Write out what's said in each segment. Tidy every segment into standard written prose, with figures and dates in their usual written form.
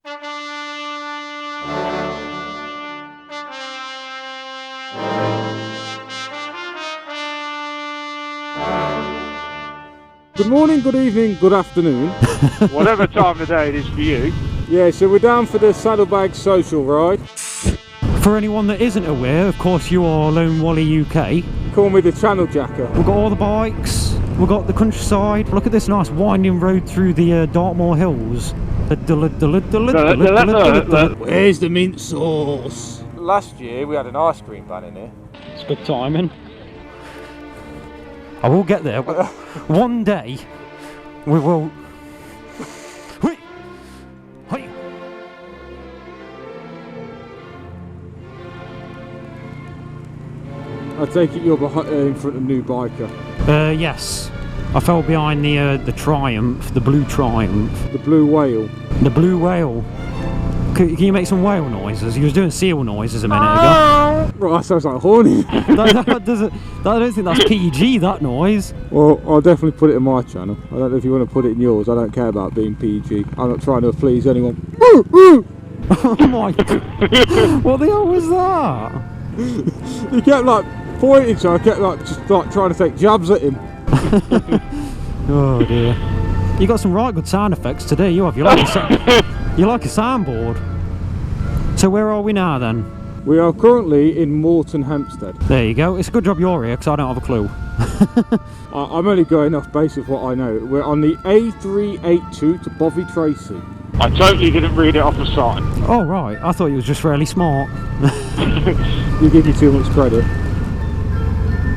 Good morning, good evening, good afternoon. Whatever time of day it is for you. Yeah, so we're down for the Saddlebags Social ride. For anyone that isn't aware, of course you are Lone Wally UK. Call me the channel jacker. We've got all the bikes, we've got the countryside. Look at this nice winding road through the Dartmoor hills. Where's the mint sauce? Last year we had an ice cream van in here. It's good timing. I will get there. One day we will. I take it you're in front of New Biker. Yes. I fell behind the Triumph, the blue Triumph. The blue whale. The blue whale. Can you make some whale noises? You was doing seal noises a minute ago. Right, that sounds like horny. I don't think that's PG, that noise. Well, I'll definitely put it in my channel. I don't know if you want to put it in yours. I don't care about being PG. I'm not trying to please anyone. Oh my god. What the hell was that? He kept like pointing, so I kept like just like trying to take jabs at him. Oh dear. You got some right good sound effects today, you have. You like a soundboard. So where are we now then? We are currently in Morton Hampstead. There you go. It's a good job you're here because I don't have a clue. I'm only going off base of what I know. We're on the A382 to Bovey Tracy. I totally didn't read it off the sign. Oh right, I thought you was just fairly smart. You give me too much credit.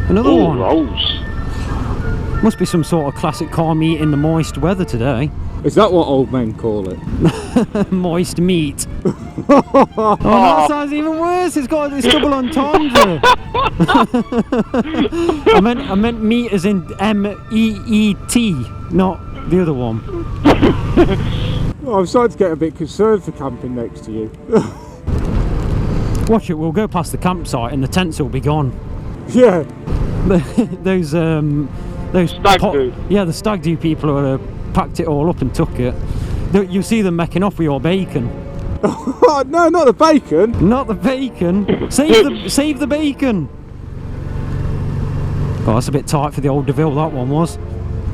Another one. Rolls. Must be some sort of classic car meet in the moist weather today. Is that what old men call it? Moist meat. Oh, that sounds even worse. It's got this double entendre. I meant meat as in M-E-E-T, not the other one. I'm starting to get a bit concerned for camping next to you. Watch it. We'll go past the campsite and the tents will be gone. Yeah. Those Stag do. Yeah, the stag do people who packed it all up and took it. You see them making off with your bacon. Oh, no, not the bacon. Not the bacon. Save the bacon. Oh, that's a bit tight for the old DeVille, that one was.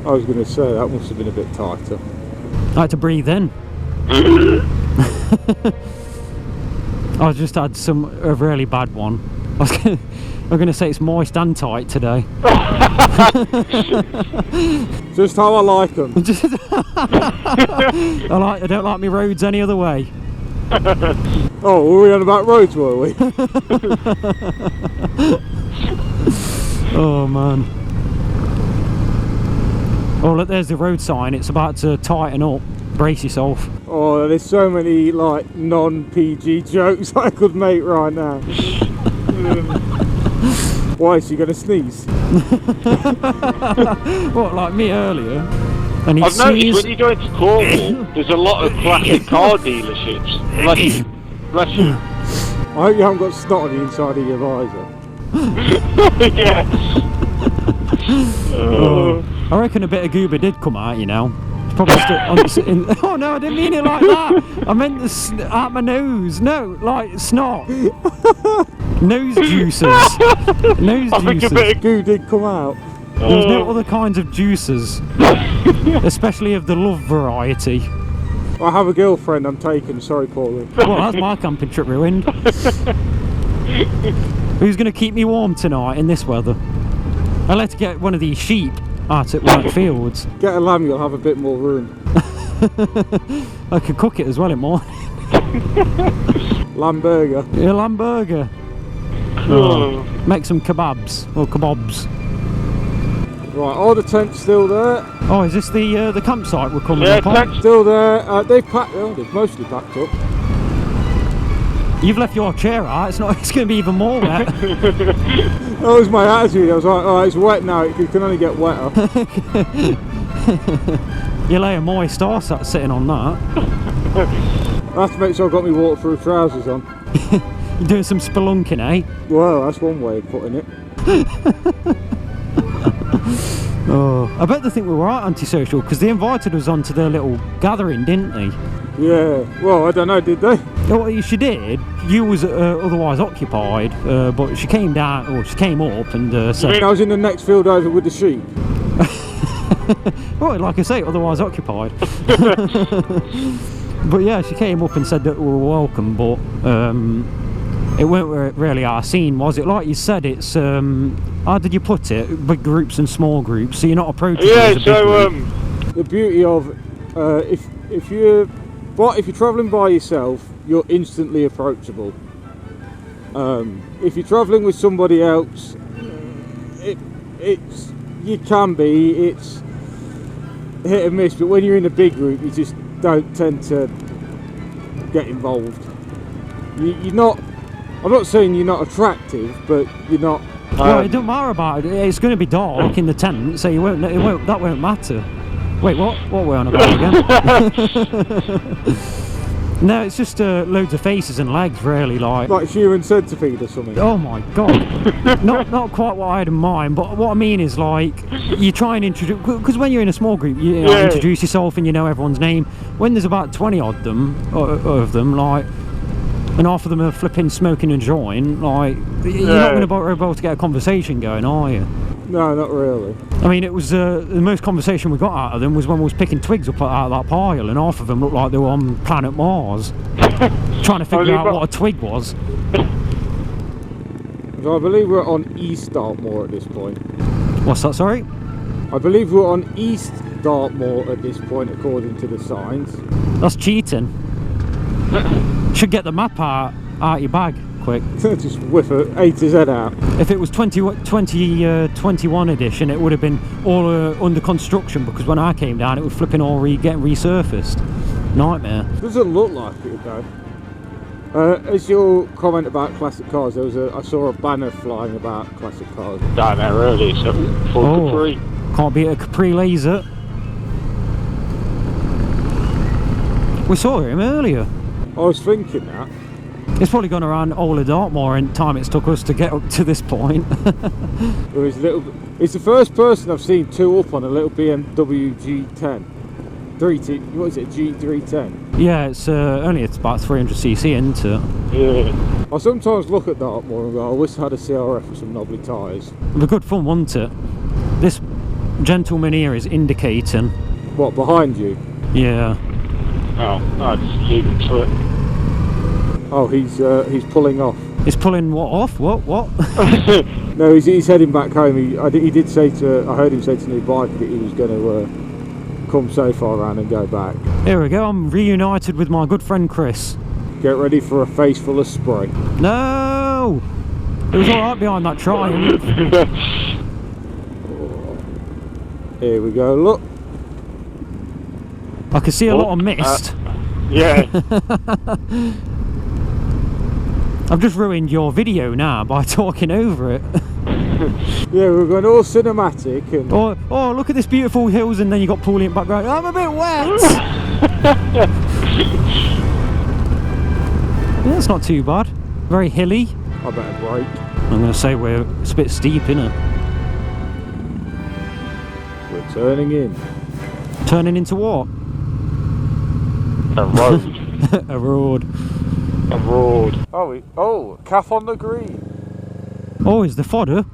I was going to say, that must have been a bit tighter. I had to breathe in. I just had a really bad one. I'm going to say it's moist and tight today. Just how I like them. I don't like my roads any other way. Oh, were we on about roads, were we? Oh man. Oh look, there's the road sign. It's about to tighten up. Brace yourself. Oh, there's so many like non-PG jokes I could make right now. Why, is she going to sneeze? What, like me earlier? And I've noticed when you go into Cornwall, there's a lot of classic car dealerships. Bless you. I hope you haven't got snot on the inside of your visor. Yeah. I reckon a bit of goober did come out, you know. It's probably still oh no, I didn't mean it like that. I meant out my nose. No, like snot. Nose juices. Nose I think juices. a bit of Goo did come out. There's no other kinds of juices. Especially of the love variety. I have a girlfriend I'm taking, sorry Pooley. Well, that's my camping trip ruined. Who's going to keep me warm tonight in this weather? I'll have to get one of these sheep out at White Fields. Get a lamb, you'll have a bit more room. I could cook it as well in morning. Lamb burger. Yeah, lamb burger. Oh. Make some kebabs or kebabs. Right, all the tents still there. Oh, is this the campsite we're coming Yeah, up on? Still there. They've packed. Oh, they've mostly packed up. You've left your chair out. It's not. It's going to be even more wet. That was my attitude. I was like, oh, it's wet now. It can only get wetter. You lay a moist arse sitting on that. I have to make sure I've got my waterproof trousers on. You're doing some spelunking, eh? Well, that's one way of putting it. Oh, I bet they think we were right antisocial because they invited us onto their little gathering, didn't they? Yeah, well, I don't know, did they? Well, she did. You was otherwise occupied, but she came down, or she came up and said... I was in the next field over with the sheep. Well, like I say, otherwise occupied. But yeah, she came up and said that we were welcome, but it weren't really our scene, was it? Like you said, it's how did you put it? Big groups and small groups, so you're not approaching. Yeah, so the beauty of if you're travelling by yourself, you're instantly approachable. If you're travelling with somebody else, it's hit and miss. But when you're in a big group, you just don't tend to get involved. You're not. I'm not saying you're not attractive, but you're not. Well, it don't matter about it. It's going to be dark in the tent, so you won't. That won't matter. Wait, what? What were we on about again? No, it's just loads of faces and legs, really, like human centipede or something. Oh my god! not quite what I had in mind, but what I mean is, like, you try and introduce, because when you're in a small group, you introduce yourself and you know everyone's name. When there's about 20 odd of them, like, and half of them are flipping smoking a joint, like, you're not going to be able to get a conversation going, are you? No, not really. I mean, it was the most conversation we got out of them was when we was picking twigs up out of that pile, and half of them looked like they were on planet Mars, trying to figure out what a twig was. So I believe we're on East Dartmoor at this point. What's that, sorry? I believe we're on East Dartmoor at this point, according to the signs. That's cheating. Should get the map out your bag quick. Just whip A to Z out. If it was 2021 edition, it would have been all under construction, because when I came down, it was flipping all getting resurfaced. Nightmare. Doesn't look like it though. As your comment about classic cars, I saw a banner flying about classic cars. down there early, so for Capri. Can't beat a Capri Laser. We saw him earlier. I was thinking that. It's probably gone around all of Dartmoor in time it's took us to get up to this point. It's the first person I've seen two up on a little BMW G10. What is it, G310? Yeah, it's about 300cc, isn't it? Yeah. I sometimes look at Dartmoor and go, I wish I had a CRF with some knobbly tyres. It'd be good fun, wouldn't it? This gentleman here is indicating. What, behind you? Yeah. Oh, no, just leave him to it. Oh, he's pulling off. He's pulling what off? What? No, he's heading back home. He did say I heard him say to new bike that he was going to come so far around and go back. Here we go, I'm reunited with my good friend Chris. Get ready for a face full of spray. No! It was alright behind that Triumph. Here we go, look. I can see a lot of mist. Yeah. I've just ruined your video now by talking over it. Yeah, we're going all cinematic and... Oh, look at this beautiful hills, and then you got Pooley in the background. I'm a bit wet! Yeah, it's not too bad. Very hilly. I better brake. I'm going to say it's a bit steep, innit? We're turning in. Turning into what? A road. A road. A road. Oh, calf on the green. Oh, is the fodder?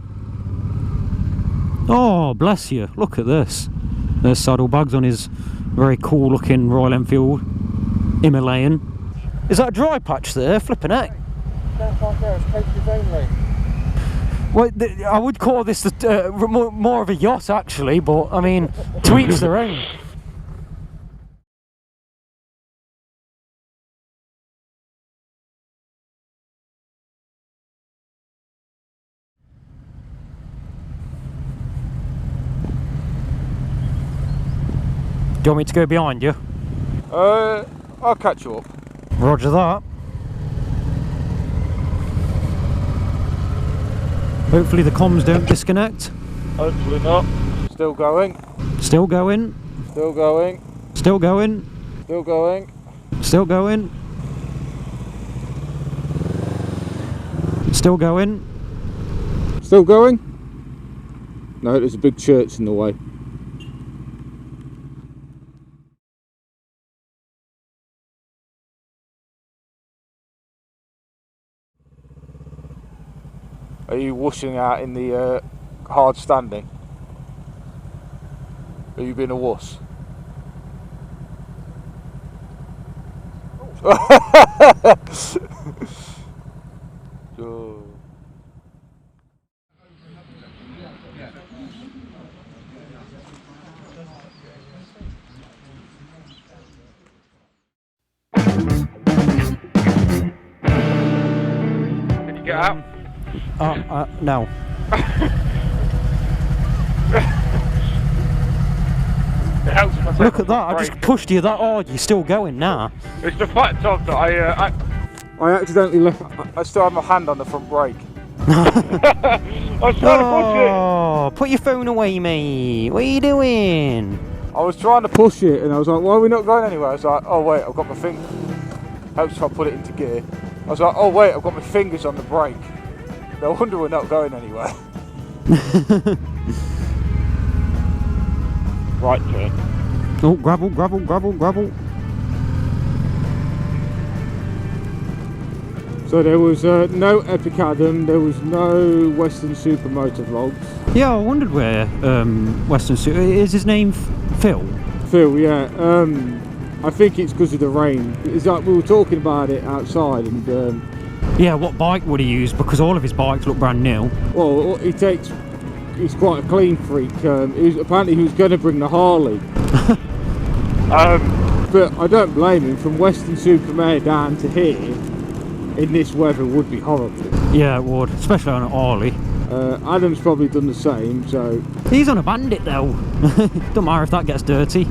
Oh, bless you. Look at this. There's Saddlebags on his very cool looking Royal Enfield Himalayan. Is that a dry patch there? Flipping heck. That part there is coaches only. Well, I would call this more of a yacht, actually, but I mean, to each their own. Do you want me to go behind you? I'll catch you up. Roger that. Hopefully the comms don't disconnect. Hopefully not. Still going. Still going. Still going. Still going. Still going. Still going. Still going. Still going? No, there's a big church in the way. Are you whooshing out in the hard standing? Are you being a wuss? Oh. Can you get out? No. Look at that, I just pushed you that hard, you're still going now. It's the fact of that I accidentally left. I still have my hand on the front brake. I was trying to push it. Oh, put your phone away, mate. What are you doing? I was trying to push it and I was like, why are we not going anywhere? I was like, oh wait, I've got my finger. Helps if I put it into gear. I was like, oh wait, I've got my fingers on the brake. No wonder we're not going anywhere. Right turn. Oh, gravel, gravel, gravel, gravel. So there was no Epic Adam, there was no Western Super Motovlogs. Yeah, I wondered where Western Super... Is his name Phil? Phil, yeah. I think it's because of the rain. It's like we were talking about it outside and... yeah, what bike would he use? Because all of his bikes look brand new. Well, he's quite a clean freak. Apparently he was going to bring the Harley. But I don't blame him. From Western Supermare down to here, in this weather, would be horrible. Yeah, it would, especially on a Harley. Adam's probably done the same, so... He's on a Bandit though. Don't matter if that gets dirty.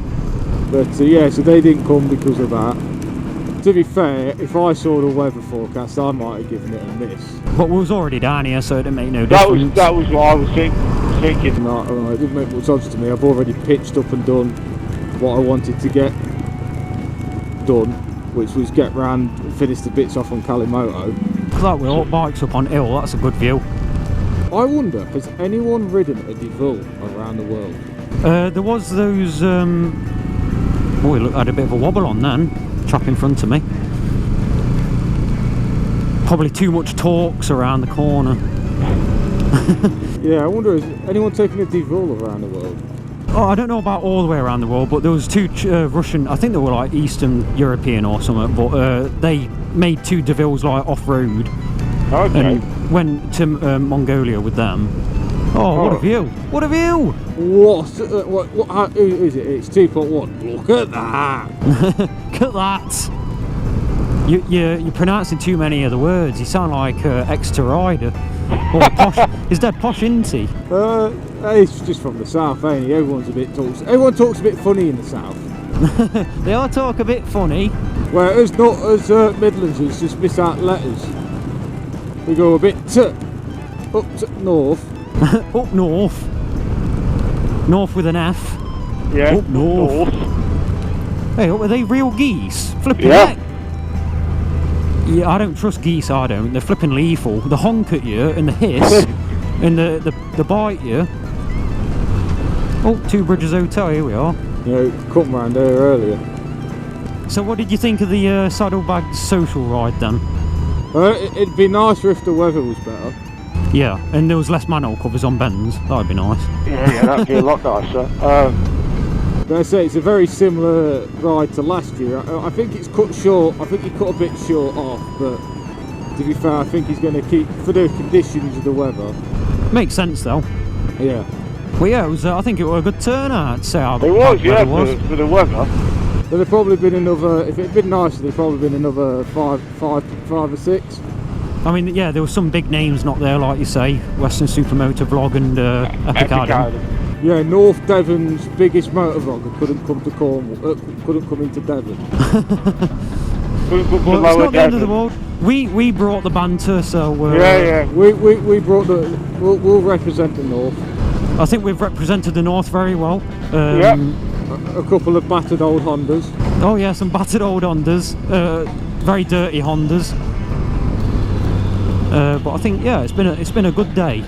But yeah, so they didn't come because of that. To be fair, if I saw the weather forecast, I might have given it a miss. But we was already down here, so it didn't make no difference. That was what I was thinking. No, it didn't make much odds to me. I've already pitched up and done what I wanted to get done, which was get round and finish the bits off on Kalimoto. Like with all bikes up on hill, that's a good view. I wonder, has anyone ridden a DeVille around the world? There was those... oh, it had a bit of a wobble on then. Chop in front of me. Probably too much torques around the corner. Yeah, I wonder, has anyone taken a DeVille around the world? Oh, I don't know about all the way around the world, but there was two Russian, I think they were like Eastern European or something, but they made two DeVilles like off-road. Okay. And went to Mongolia with them. Oh, what a view! What a view! What how, who is it? It's 2.1. Look at that! Look at that! You're pronouncing too many of the words. You sound like Exeter Rider. Or posh. He's dead posh, isn't he? He's just from the south, ain't he? Everyone talks a bit funny in the south. They all talk a bit funny. Whereas not as Midlands, it's just miss out letters. We go a bit up to north. Up north. North with an F. Yeah. Up north. Hey, are they real geese? Flipping Yeah. heck. Yeah, I don't trust geese, I don't. They're flipping lethal. They honk at you and the hiss and the bite you. Oh, Two Bridges Hotel, here we are. Yeah, come round there earlier. So what did you think of the Saddlebags Social ride then? It'd be nicer if the weather was better. Yeah, and there was less manhole covers on bends. That'd be nice. Yeah, that'd be a lot nicer. But I say it's a very similar ride to last year. I think it's cut short. I think he cut a bit short off, but to be fair, I think he's going to keep for the conditions of the weather. Makes sense though. Yeah. Well, yeah, it was. I think it was a good turnout. I'd say. It was, yeah, for the weather. There'd probably been another. If it'd been nicer, there'd probably been another five or six. I mean, yeah, there were some big names not there, like you say, Western Super Motovlog and Epic Adam. Yeah, North Devon's biggest motovlogger couldn't come to Cornwall. Couldn't come into Devon. Well, it's not the end of the world. We brought the banter, so yeah. We brought the. We'll represent the North. I think we've represented the North very well. Yeah. A couple of battered old Hondas. Oh yeah, some battered old Hondas, very dirty Hondas. But I think, yeah, it's been a good day.